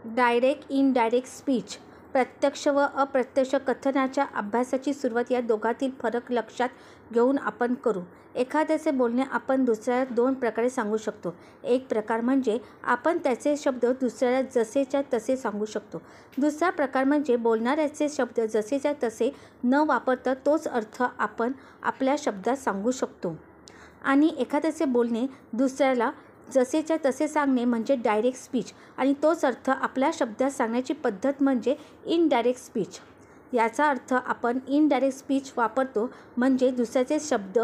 Direct indirect speech, प्रत्यक्ष व अप्रत्यक्ष कथनाच्या अभ्यासाची सुरुवात या दोघांतील फरक लक्षात घेऊन आपण करू. एखाद्याचे बोलणे आपण दुसऱ्याला दोन प्रकारे सांगू शकतो. एक प्रकार म्हणजे आपण त्याचे शब्द दुसऱ्याला जसेच्या तसे सांगू शकतो. दुसरा प्रकार म्हणजे बोलणाऱ्याचे शब्द जसेच्या तसे न वापरता तोच अर्थ आपण आपल्या शब्दात सांगू शकतो. आणि एखाद्याचे बोलणे दुसऱ्याला जसेच्या तसे सांगणे म्हणजे डायरेक्ट स्पीच आणि तोच अर्थ आपल्या शब्दात सांगण्याची पद्धत म्हणजे इनडायरेक्ट स्पीच. याचा अर्थ आपण इनडायरेक्ट स्पीच वापरतो म्हणजे दुसऱ्याचे शब्द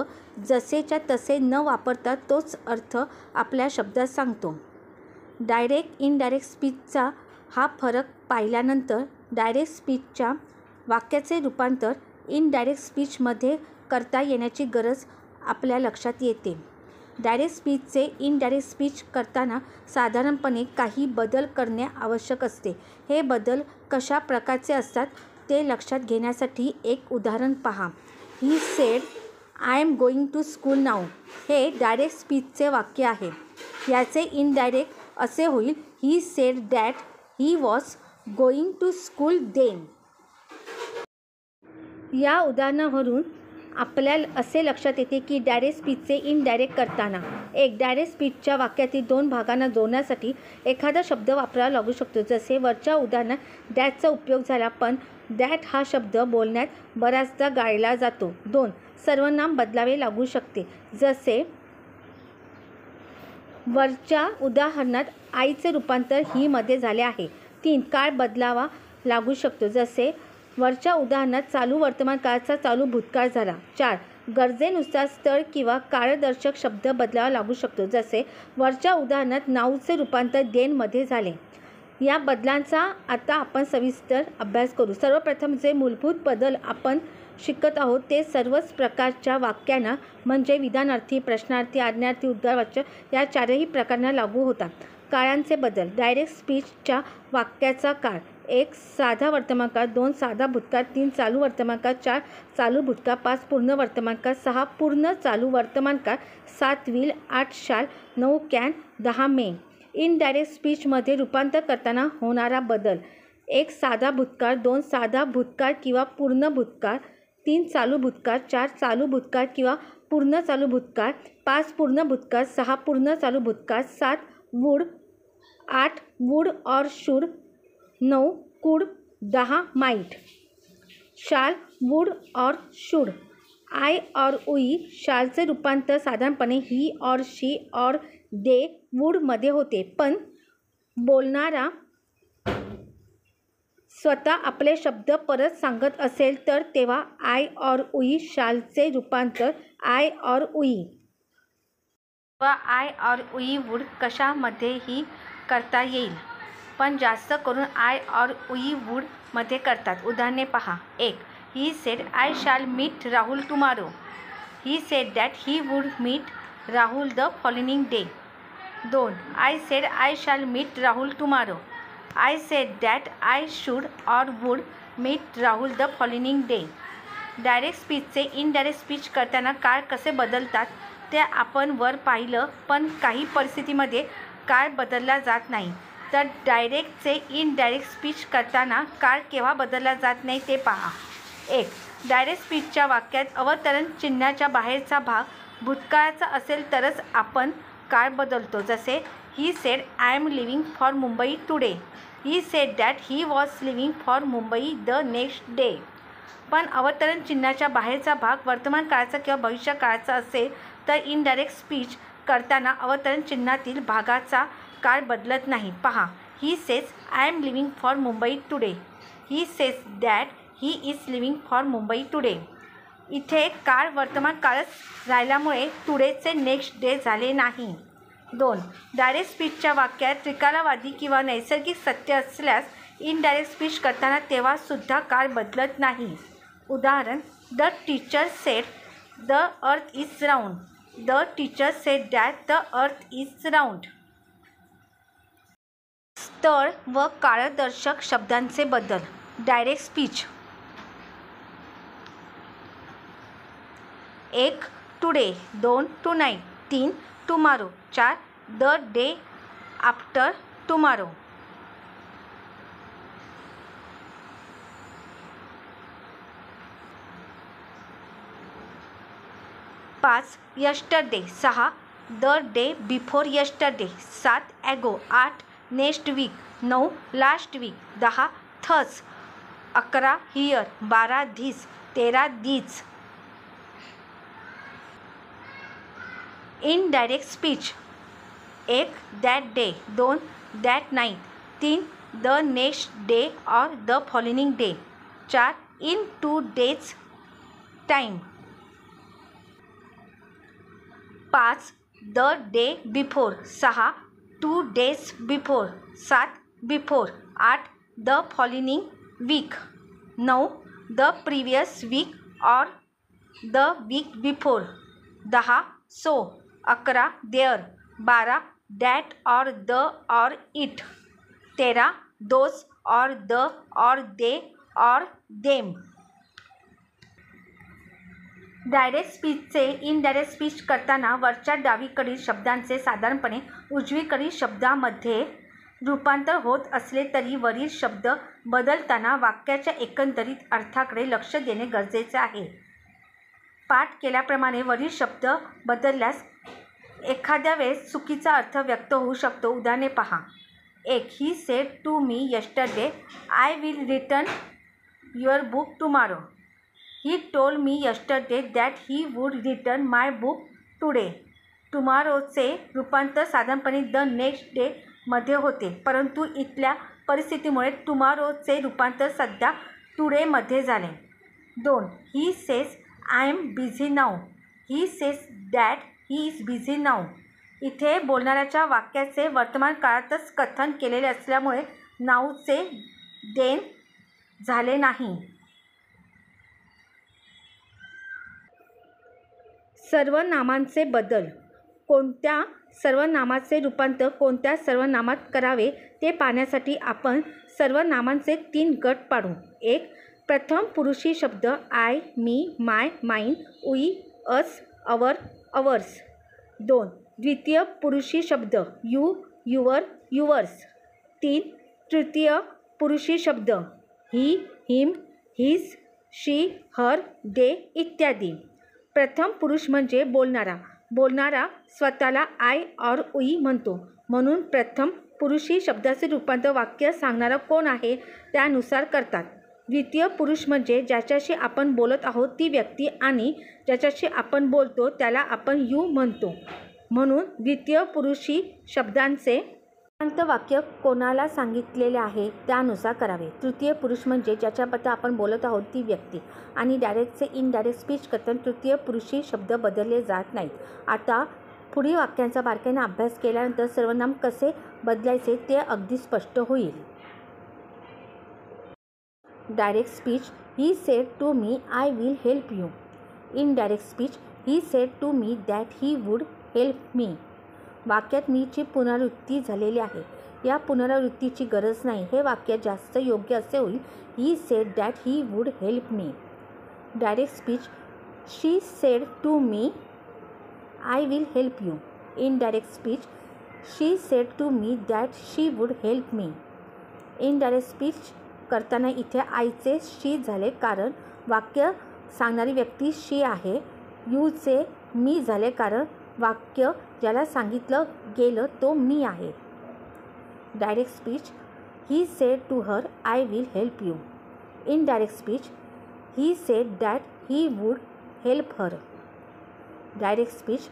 जसेच्या तसे न वापरता तोच अर्थ आपल्या शब्दात सांगतो. डायरेक्ट इनडायरेक्ट स्पीचचा हा फरक पाहिल्यानंतर डायरेक्ट स्पीचच्या वाक्याचे रूपांतर इनडायरेक्ट स्पीचमध्ये करता येण्याची गरज आपल्या लक्षात येते. डायरेक्ट स्पीचचे इनडायरेक्ट स्पीच करताना साधारणपणे काही बदल करणे आवश्यक असते. हे बदल कशा प्रकारचे असतात ते लक्षात घेण्यासाठी एक उदाहरण पहा. He said I am going to school now हे डायरेक्ट स्पीचचे वाक्य आहे. याचे इनडायरेक्ट असे होईल he said that he was going to school then. या उदाहरणावरून आपल्याला असे लक्षात येते की डायरेक्ट स्पीचचे इनडायरेक्ट करताना एक डायरेक्ट स्पीचच्या वाक्यातील दोन भागांना जोडण्यासाठी एखादा शब्द वापरावा लागू शकतो. जसे वरच्या उदाहरणात दॅटचा उपयोग झाला, पण दॅट हा शब्द बोलण्यात बऱ्याचदा गाळला जातो. 2. सर्वनाम बदलावे लागू शकते. जसे वरच्या उदाहरणात आईचे रूपांतर ही मध्ये झाले आहे. 3. काळ बदलावा लागू शकतो. जसे वरच्या उदाहरणात चालू वर्तमान काळाचा चालू भूतकाळ झाला. 4. गरजेनुसार स्थळ किंवा काळदर्शक शब्द बदलावा लागू शकतो. जसे वरच्या उदाहरणात नाऊचे रूपांतर देनमध्ये झाले. या बदलांचा आता आपण सविस्तर अभ्यास करू. सर्वप्रथम जे मूलभूत बदल आपण शिकत आहोत ते सर्वच प्रकारच्या वाक्यांना म्हणजे विधानार्थी, प्रश्नार्थी, आज्ञार्थी, उद्गारवाच्य या चारही प्रकारांना लागू होतात. काळांचे बदल. डायरेक्ट स्पीचच्या वाक्याचा काळ. 1. साधा वर्तमानकाळ. 2. साधा भूतकाळ. 3. चालू वर्तमानकाळ. 4. चालू भूतकाळ. 5. पूर्ण वर्तमानकाळ. 6. पूर्ण चालू वर्तमानकाळ. 7. विल. 8. शाल. 9. कॅन. 10. मे. इनडायरेक्ट स्पीचमध्ये रूपांतर करताना होणारा बदल. 1. साधा भूतकाळ. 2. साधा भूतकाळ किंवा पूर्ण भूतकाळ. 3. चालू भूतकाळ. 4. चालू भूतकाळ किंवा पूर्ण चालू भूतकाळ. 5. पूर्ण भूतकाळ. 6. पूर्ण चालू भूतकाळ. 7. वुड. 8. Would or should. 9. कुड. 10. माइट. शाल. Would or should. I or उई. शालचे रूपांतर साधारणपणे ही ऑर शी ऑर दे वुडमध्ये होते, पण बोलणारा स्वतः आपले शब्द परत सांगत असेल तर तेव्हा आय ऑर उई शालचे रूपांतर आय ऑर उई व आय ऑर उई वुड कशामध्येही करता येईल, पण जास्त करून आय ऑर उई वुड मध्ये करतात. उदाहरणे पहा. 1. He said I shall meet Rahul tomorrow. He said that he would meet Rahul the following day. 2. I said I shall meet Rahul tomorrow. I said that I should or would meet Rahul the following day. Direct स्पीचचे indirect speech करताना काळ कसे बदलतात ते आपण वर पाहिलं, पण काही परिस्थितीमध्ये काळ बदलला जात नाही. तर डायरेक्टचे इनडायरेक्ट स्पीच करताना काळ केव्हा बदलला जात नाही ते पहा. 1. डायरेक्ट स्पीचच्या वाक्यात अवतरण चिन्हाच्या बाहेरचा भाग भूतकाळाचा असेल तरच आपण काळ बदलतो. जसे he said I am living for Mumbai today. He said that he was living for Mumbai the next day. पण अवतरण चिन्हाच्या बाहेरचा भाग वर्तमान काळाचा किंवा भविष्य काळाचा असेल तर इनडायरेक्ट स्पीच करताना अवतरण चिन्हातील भागाचा काळ बदलत नाही. पहा. He says I am living for Mumbai today. He says that he is living for Mumbai today. इथे काळ वर्तमान काळच राहिल्यामुळे टुडेचे नेक्स्ट डे झाले नाही. 2. डायरेक्ट स्पीचच्या वाक्यात त्रिकालवादी किंवा नैसर्गिक सत्य असल्यास इनडायरेक्ट स्पीच करताना तेव्हासुद्धा काळ बदलत नाही. उदाहरण. The teacher said the earth is round. The teacher said that the earth is round. स्थळ व काळदर्शक शब्दांचे बदल. Direct speech. 1. Today. 2. Tonight. 3. Tomorrow. 4. The day after tomorrow. 5. Yesterday. 6. The day before yesterday. 7. Ago. 8. Next week. 9. Last week. 10. Thus. 11. Here. 12. This. 13. These. Indirect speech. 1. That day. 2. That night. 3. The next day or the following day. 4. In 2 days time. 5. The day before. 6. 2 days before. 7. Before. 8. The following week. 9. The previous week or the week before. 10. So. 11. There. 12. That or the or it. 13. Those or the or they or them. Direct स्पीचचे indirect speech करताना वरच्या डावीकडील शब्दांचे साधारणपणे उजवीकडील शब्दामध्ये रूपांतर होत असले तरी वरील शब्द बदलताना वाक्याच्या एकंदरीत अर्थाकडे लक्ष देणे गरजेचे आहे. पाठ केल्याप्रमाणे वरील शब्द बदलल्यास एखाद्या वेळेस चुकीचा अर्थ व्यक्त होऊ शकतो. उदाहरणे पहा. 1. He said to me yesterday I will return your book tomorrow. He told me yesterday that he would return my book today. टुमॉरोचे रूपांतर साधारणपणे द नेक्स्ट डे मध्ये होते, परंतु इथल्या परिस्थितीमुळे टुमॉरोचे रूपांतर सध्या टुडेमध्ये झाले. 2. ही says I am busy now. He says that he is busy now. इथे बोलणाऱ्याच्या वाक्याचे वर्तमान काळातच कथन केलेले असल्यामुळे नाऊचे देन झाले नाही. सर्वनामांचे बदल. कोणत्या सर्वनामाचे रूपांतर कोणत्या सर्वनामात करावे ते पाहण्यासाठी आपण सर्वनामांचे 3 गट पाडू. 1. प्रथम पुरुषी शब्द आय, मी, माय, माइन, उई, अस, अवर, अवर्स. 2. द्वितीय पुरुषी शब्द यू, युअर, युवर्स. 3. तृतीय पुरुषी शब्द ही, हिम, हिज, शी, हर, दे इत्यादी. प्रथम पुरुष म्हणजे बोलणारा. बोलणारा स्वतःला आय और उई म्हणतो, म्हणून प्रथम पुरुषी शब्दाचे रूपांतर वाक्य सांगणारा कोण आहे त्यानुसार करतात. द्वितीय पुरुष म्हणजे ज्याच्याशी आपण बोलत आहोत ती व्यक्ती आणि ज्याच्याशी आपण बोलतो त्याला आपण यू म्हणतो, म्हणून द्वितीय पुरुषी शब्दांचे वाक्य कोणाला सांगितलेले आहे त्यानुसार करावे. तृतीय पुरुष म्हणजे ज्याच्याबद्दल आपण बोलत आहोत ती व्यक्ती आणि डायरेक्टचे इनडायरेक्ट स्पीच करताना तृतीय पुरुषी शब्द बदलले जात नाहीत. आता पुढील वाक्यांचा बारकाईने अभ्यास केल्यानंतर सर्वनाम कसे बदलायचे ते अगदी स्पष्ट होईल. Direct speech. He said to me I will help you. Indirect speech. He said to me that he would help me. वाक्यात मीची पुनरावृत्ती झालेली आहे. या पुनरावृत्तीची गरज नाही. हे वाक्य जास्त योग्य असे होईल. He said that he would help me. Direct speech. She said to me I will help you. Indirect speech. She said to me that she would help me. Indirect speech करताना इथे आयचे शी झाले कारण वाक्य सांगणारी व्यक्ती शी आहे. यूचे मी झाले कारण वाक्य ज्याला सांगितलं गेलं तो मी आहे. Direct speech. He said to her I will help you. Indirect speech. He said that he would help her. Direct speech.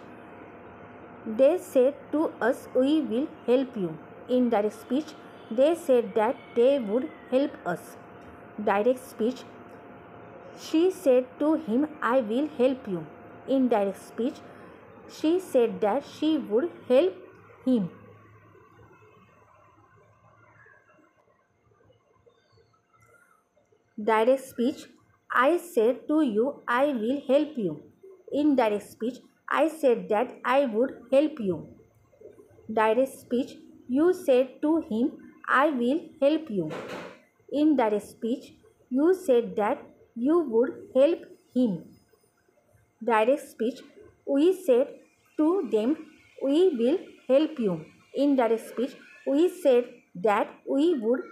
They said to us we will help you. Indirect speech. They said that they would help us. Direct speech. She said to him I will help you. Indirect speech. She said that she would help him. Direct speech. I said to you, I will help you. Indirect speech. I said that I would help you. Direct speech. You said to him, I will help you. Indirect speech. You said that you would help him. Direct speech. We said to them, we will help you. Indirect speech. We said that we would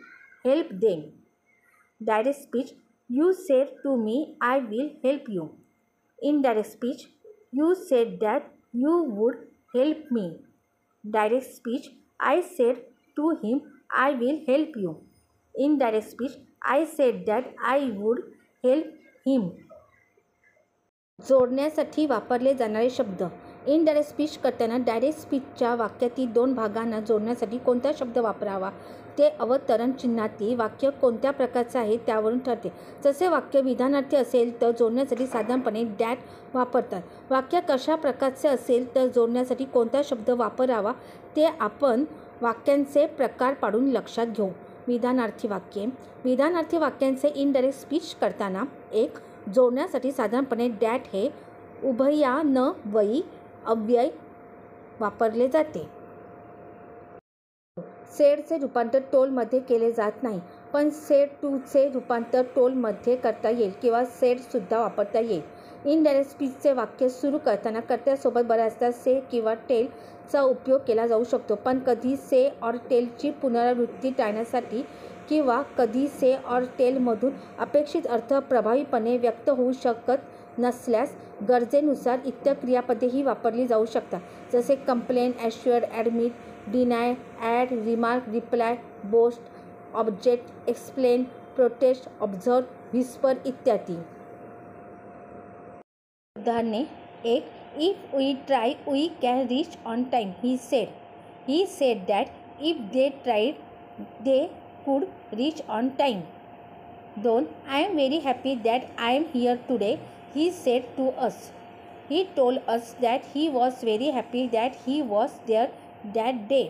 help them. Direct speech. You said to me, I will help you. Indirect speech. You said that you would help me. Direct speech, I said to him, I will help you. Indirect speech, I said that I would help him. जोडण्यासाठी वापरले जाणारे शब्द. Indirect speech करताना direct स्पीचच्या वाक्यातील दोन भागांना जोडण्यासाठी कोणता शब्द वापरावा ते अवतरण चिन्हातील वाक्य कोणत्या प्रकारचे आहे त्यावरून ठरते. जसे वाक्य विधानार्थी असेल तर जोडण्यासाठी साधारणपणे डॅट वापरतात. वाक्य कशा प्रकारचे असेल तर जोडण्यासाठी कोणता शब्द वापरावा ते आपण वाक्यांचे प्रकार पाडून लक्षात घेऊ. विधानार्थी वाक्ये. विधानार्थी वाक्यांचे इनडायरेक्ट स्पीच करताना एक जोडण्यासाठी साधारणपणे डॅट हे उभयान्वयी अव्यय वापरले जाते. सेडचे रूपांतर टोलमध्ये केले जात नाही, पण सेड टूचे रूपांतर टोलमध्ये करता येईल किंवा सेडसुद्धा वापरता येईल. इनडायरेक्ट स्पीचचे वाक्य सुरू करताना कर्त्यासोबत बऱ्याचदा से किंवा टेलचा उपयोग केला जाऊ शकतो, पण कधी से और टेलची पुनरावृत्ती टाळण्यासाठी किंवा कधी से और टेलमधून अपेक्षित अर्थ प्रभावीपणे व्यक्त होऊ शकत नसल्यास गरजेनुसार इतर क्रियापदेही वापरली जाऊ शकतात. जसे complain, assure, admit, deny, add, remark, reply, boast, object, explain, protest, observe, whisper इत्यादी. उदाहरणे. 1. If we try we can reach on time. He said that if they tried they could reach on time. 2. I am very happy that I am here today, he said to us. He told us that he was very happy that he was there that day.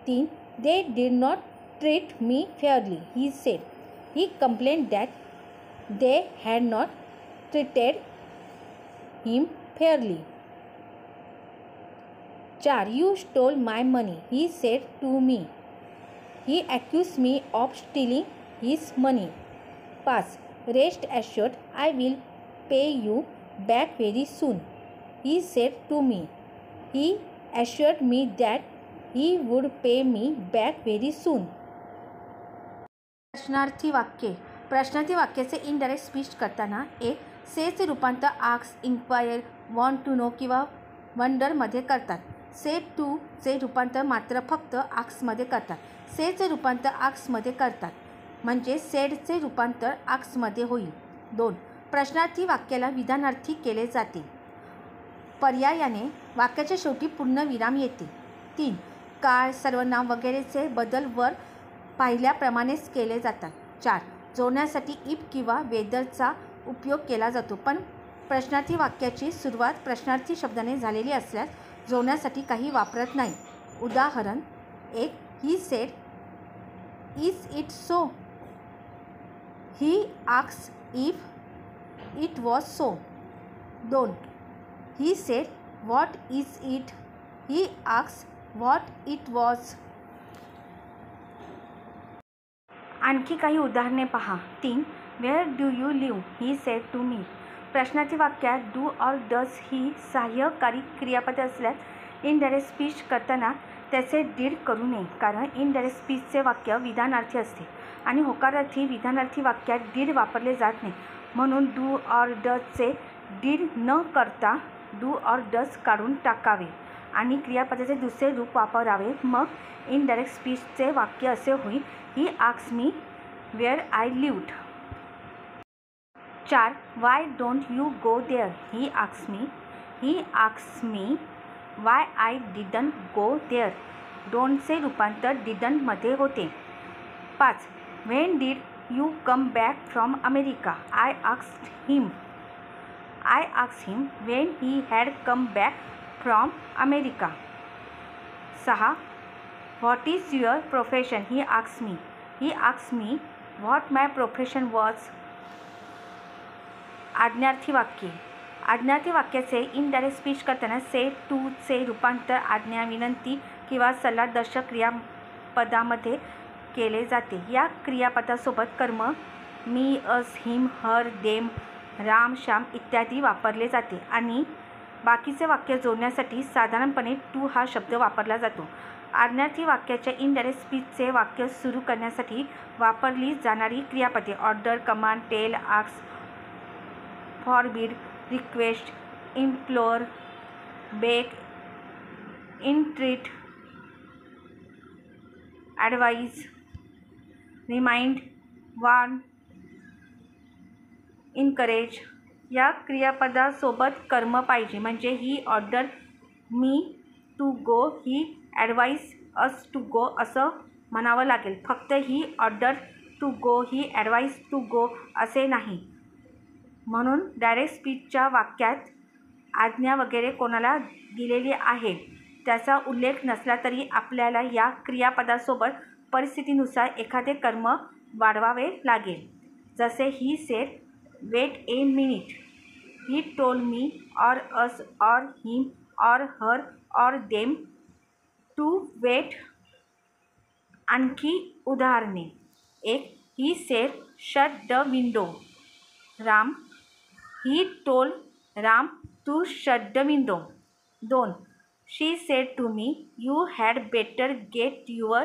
3. They did not treat me fairly, he said. He complained that they had not treated him fairly. 4. You stole my money, he said to me. He accused me of stealing his money. 5. Rest assured, I will pay you back very soon, he said to me. He assured me that he would pay me back very soon. प्रश्नार्थी वाक्ये. प्रश्नार्थी वाक्याचे indirect speech करताना एक सेचे रूपांतर ask, inquire, want to know किंवा वंडरमध्ये करतात. से टूचे रूपांतर मात्र फक्त आस्कमध्ये करतात. सेचे रूपांतर आस्कमध्ये करतात म्हणजे सेडचे रूपांतर आस्कमध्ये होईल. 2. प्रश्नार्थी वाक्याला विधानार्थी केले जाते. पर्यायाने वाक्याच्या शेवटी पूर्णविराम येते. 3. काळ, सर्वनाम वगैरेचे बदल वर पाहिल्याप्रमाणेच केले जातात. 4. जोडण्यासाठी इफ किंवा वेदरचा उपयोग केला जातो, पण प्रश्नार्थी वाक्याची सुरुवात प्रश्नार्थी शब्दाने झालेली असल्यास जोडण्यासाठी काही वापरत नाही. उदाहरण. 1. He said, is it so? He asked if it was so. 2. He said, what is it? He asked what it was. आणखी काही उदाहरणे पहा. 3. Where do you live? He said to me. प्रश्नार्थी वाक्यात डू और डज ही सहाय्यकारी क्रियापदे असल्यास इनडायरेक्ट स्पीच करताना त्याचे डीड करू नये, कारण इनडायरेक्ट स्पीचचे वाक्य विधानार्थी असते आणि होकारार्थी विधानार्थी वाक्यात डीड वापरले जात नाही. म्हणून डू और डजचे डीड न करता डू और डज काढून टाकावे आणि क्रियापदाचे दुसरे रूप वापरावे. मग इनडायरेक्ट स्पीचचे वाक्य असे होईल. He asked me where I lived. 4. Why don't you go there? He asked me. He asked me why I didn't go there. डोंटचे रूपांतर डिडंटमध्ये होते. 5. When did you come back from America? I asked him. I asked him when he had come back from America. 6. What is your profession? He asked me. He asked me what my profession was. आज्ञार्थी वाक्ये. आज्ञार्थी वाक्याचे indirect speech करताना से टूचे रूपांतर आज्ञा, विनंती किंवा सल्लादर्शक क्रियापदामध्ये केले जाते. या क्रियापदासोबत कर्म मी, अस, हिम, हर, देम, राम, श्याम इत्यादी वापरले जाते आणि बाकीचे वाक्य जोडण्यासाठी साधारणपणे टू हा शब्द वापरला जातो. आज्ञार्थी वाक्याच्या इनडायरेक्ट स्पीचचे वाक्य सुरू करण्यासाठी वापरली जाणारी क्रियापदे order, command, tell, ask, forbid, request, implore, beg, entreat, advise, remind, warn, encourage या क्रियापदासोबत कर्म पाहिजे. म्हणजे he order me to go, he advise us to go असं म्हणावं लागेल. फक्त he order to go, he advise to go असे नाही. म्हणून डायरेक्ट स्पीचच्या वाक्यात आज्ञा वगैरे कोणाला दिलेली आहे त्याचा उल्लेख नसला तरी आपल्याला या क्रियापदासोबत परिस्थितीनुसार एखादे कर्म वाढवावे लागेल. जसे he said, wait a minute, he told me, or us, or him, or her, or them to wait. आणखी उदाहरणे. एक, he said shut the window. Ram, he told Ram to shut the window. 2, she said to me, you had better get your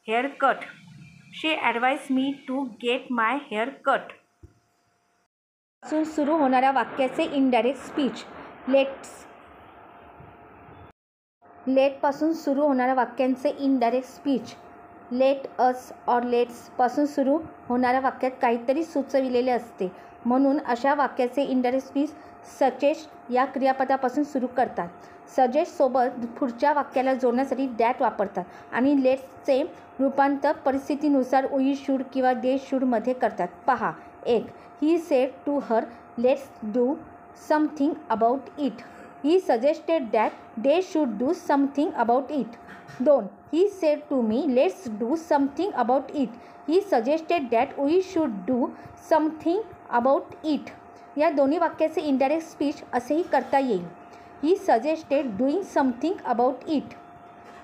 hair cut. She advise me to get my hair cut. पासून सुरू होणाऱ्या वाक्याचे indirect speech. Late पासून सुरू होणाऱ्या वाक्यांचे indirect speech. Let us or let's पासून सुरू होणाऱ्या वाक्यात काहीतरी सुचविलेले असते, म्हणून अशा वाक्याचे इनडायरेक्ट स्पीच सजेस्ट या क्रियापदापासून सुरू करतात. सजेस्टसोबत पुढच्या वाक्याला जोडण्यासाठी दॅट वापरतात आणि लेट्सचे रूपांतर परिस्थितीनुसार वी शूड किंवा दे शूडमध्ये करतात. पहा. 1, he said to her, let's do something about it. He suggested that they should do something about it. 2, he said to me, let's do something about it. He suggested that we should do something about it. या दोन्ही वाक्याचे indirect speech असेही करता येईल. He suggested doing something about it.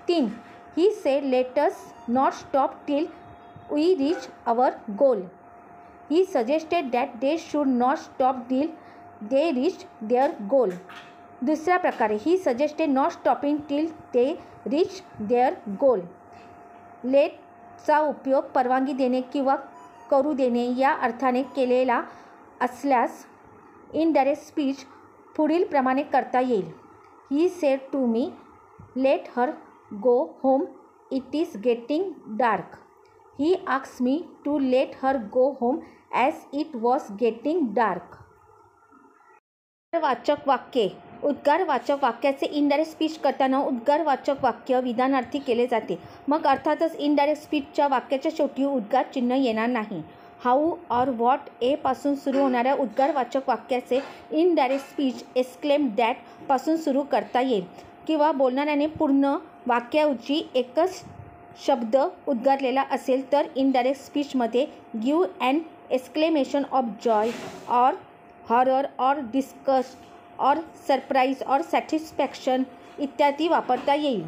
3, he said let us not stop till we reach our goal. He suggested that they should not stop till they reach their goal. दुसऱ्या प्रकारे, he suggested not stopping till they reach their goal. लेटचा उपयोग परवानगी देणे किंवा करू देणे या अर्थाने केलेला असल्यास इनडायरेक्ट स्पीच पुढील प्रमाणे करता येईल. He said to me, let her go home, it is getting dark. He asked me to let her go home as it was getting dark. उद्गारवाचक वाक्ये. उद्गारवाचक वाक्याचे इनडायरेक्ट स्पीच करताना उद्गारवाचक वाक्य विधानार्थी केले जाते. मग अर्थातच इनडायरेक्ट स्पीचच्या वाक्याच्या शेवटी उद्गार चिन्ह येणार नाही. हाऊ ऑर व्हॉट ए पासून सुरू होणाऱ्या उद्गारवाचक वाक्याचे इनडायरेक्ट स्पीच एक्सक्लेम दॅट पासून सुरू करता येईल किंवा बोलणाऱ्याने पूर्ण वाक्याऐवजी एकच शब्द उद्गारलेला असेल तर इनडायरेक्ट स्पीचमध्ये give an exclamation of joy or horror or disgust or surprise or satisfaction इत्यादी वापरता येईल.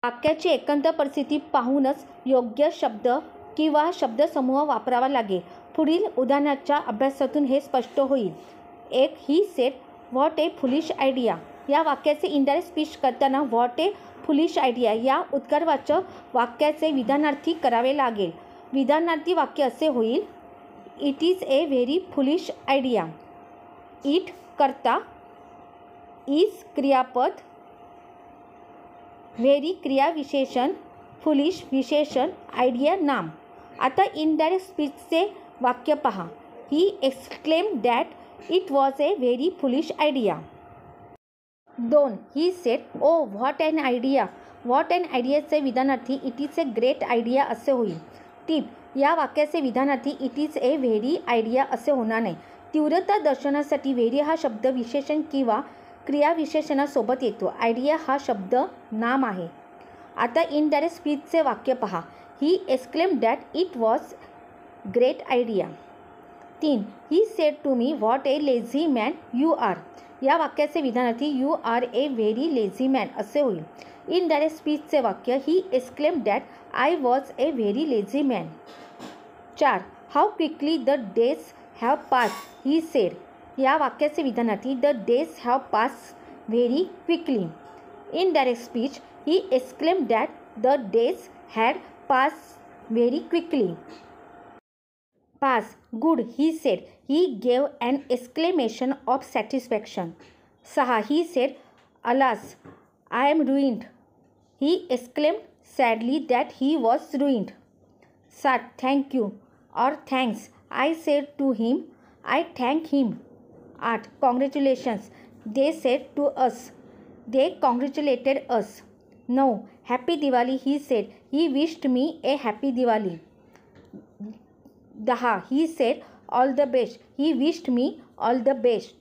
वाक्याची एकंदर परिस्थिती पाहूनच योग्य शब्द किंवा शब्दसमूह वापरावा लागेल. पुढील उदाहरणाच्या अभ्यासातून हे स्पष्ट होईल. 1, he said what A foolish idea. या वाक्याचे इनडायरेक्ट स्पीच करताना व्हॉट ए फुलिश आयडिया या उद्गारवाचक वाक्याचे विधानार्थी करावे लागेल. विधानार्थी वाक्य असे होईल. It is a very foolish idea. It कर्ता, इज क्रियापद, व्हेरी क्रियाविशेषण, फुलिश विशेषण, आयडिया नाम. आता इनडायरेक्ट स्पीचचे वाक्य पहा. He exclaimed that it was a very foolish idea. 2, he said oh what an idea. What an आयडियाचे विधानार्थी it is a great idea असे होईल. टिप. या वाक्याचे विधानार्थी it is a very idea असे होणार नाही. तीव्रता दर्शवण्यासाठी व्हेरी हा शब्द विशेषण किंवा क्रियाविशेषणासोबत येतो. आयडिया हा शब्द नाम आहे. आता इनडायरेक्ट स्पीचचे वाक्य पहा. He exclaimed that it was great idea. 3, he said to me what a lazy man you are. या वाक्याचे विधानार्थी you are a very lazy man असे होईल. इनडायरेक्ट स्पीचचे वाक्य he exclaimed that I was a very lazy man. 4, how quickly the days have pass he said. या वाक्याचे विधानार्थी the days have pass very quickly. Indirect speech he exclaimed that the days had pass very quickly. 5. Good, he said. He gave an exclamation of satisfaction. 6. He said, Alas, I am ruined. He exclaimed sadly that he was ruined. 7. Thank you or thanks, I said to him. I thank him. 8. Congratulations, they said to us. They congratulated us. 9. Happy Diwali, he said. He wished me a happy Diwali. 10. He said all the best. He wished me all the best.